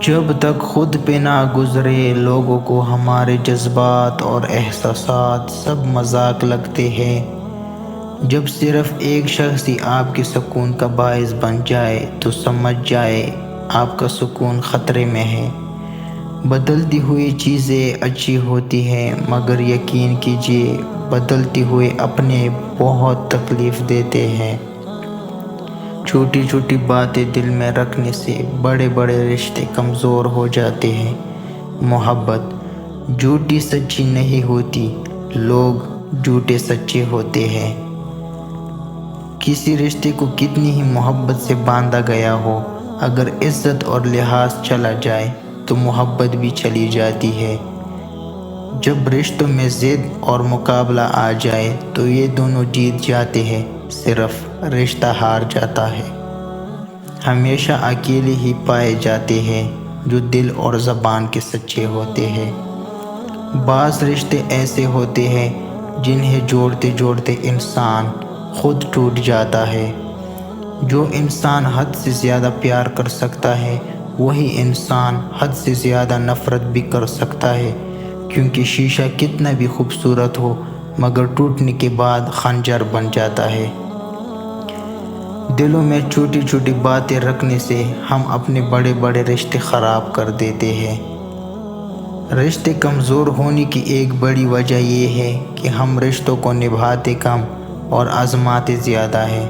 جب تک خود پہ نہ گزرے لوگوں کو ہمارے جذبات اور احساسات سب مذاق لگتے ہیں۔ جب صرف ایک شخص ہی آپ کے سکون کا باعث بن جائے تو سمجھ جائے آپ کا سکون خطرے میں ہے۔ بدلتی ہوئی چیزیں اچھی ہوتی ہیں مگر یقین کیجیے بدلتے ہوئے اپنے بہت تکلیف دیتے ہیں۔ چھوٹی چھوٹی باتیں دل میں رکھنے سے بڑے بڑے رشتے کمزور ہو جاتے ہیں۔ محبت جھوٹی سچی نہیں ہوتی، لوگ جھوٹے سچے ہوتے ہیں۔ کسی رشتے کو کتنی ہی محبت سے باندھا گیا ہو، اگر عزت اور لحاظ چلا جائے تو محبت بھی چلی جاتی ہے۔ جب رشتوں میں ضد اور مقابلہ آ جائے تو یہ دونوں جیت جاتے ہیں، صرف رشتہ ہار جاتا ہے۔ ہمیشہ اکیلے ہی پائے جاتے ہیں جو دل اور زبان کے سچے ہوتے ہیں۔ بعض رشتے ایسے ہوتے ہیں جنہیں جوڑتے جوڑتے انسان خود ٹوٹ جاتا ہے۔ جو انسان حد سے زیادہ پیار کر سکتا ہے وہی انسان حد سے زیادہ نفرت بھی کر سکتا ہے، کیونکہ شیشہ کتنا بھی خوبصورت ہو مگر ٹوٹنے کے بعد خنجر بن جاتا ہے۔ دلوں میں چھوٹی چھوٹی باتیں رکھنے سے ہم اپنے بڑے بڑے رشتے خراب کر دیتے ہیں۔ رشتے کمزور ہونے کی ایک بڑی وجہ یہ ہے کہ ہم رشتوں کو نبھاتے کم اور آزماتے زیادہ ہیں۔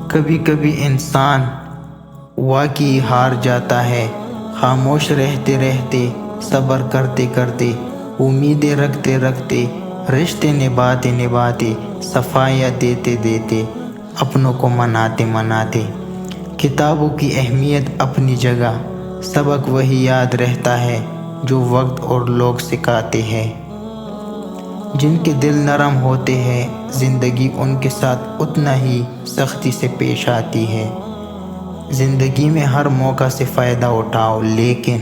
کبھی کبھی انسان واقعی ہار جاتا ہے، خاموش رہتے رہتے، صبر کرتے کرتے، امیدیں رکھتے رکھتے، رشتے نبھاتے نبھاتے، صفائیاں دیتے دیتے، اپنوں کو مناتے مناتے۔ کتابوں کی اہمیت اپنی جگہ، سبق وہی یاد رہتا ہے جو وقت اور لوگ سکھاتے ہیں۔ جن کے دل نرم ہوتے ہیں زندگی ان کے ساتھ اتنا ہی سختی سے پیش آتی ہے۔ زندگی میں ہر موقع سے فائدہ اٹھاؤ لیکن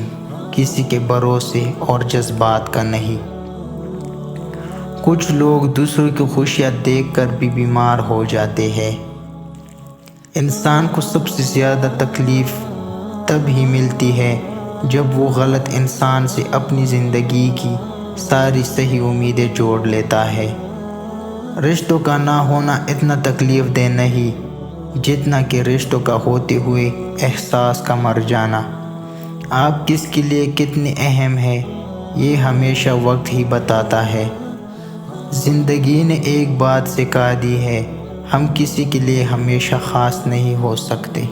کسی کے بھروسے اور جذبات کا نہیں۔ کچھ لوگ دوسروں کی خوشیاں دیکھ کر بھی بیمار ہو جاتے ہیں۔ انسان کو سب سے زیادہ تکلیف تب ہی ملتی ہے جب وہ غلط انسان سے اپنی زندگی کی ساری صحیح امیدیں جوڑ لیتا ہے۔ رشتوں کا نہ ہونا اتنا تکلیف دہ نہیں جتنا کہ رشتوں کا ہوتے ہوئے احساس کا مر جانا۔ آپ کس کے لیے کتنے اہم ہیں یہ ہمیشہ وقت ہی بتاتا ہے۔ زندگی نے ایک بات سکھا دی ہے، ہم کسی کے لیے ہمیشہ خاص نہیں ہو سکتے۔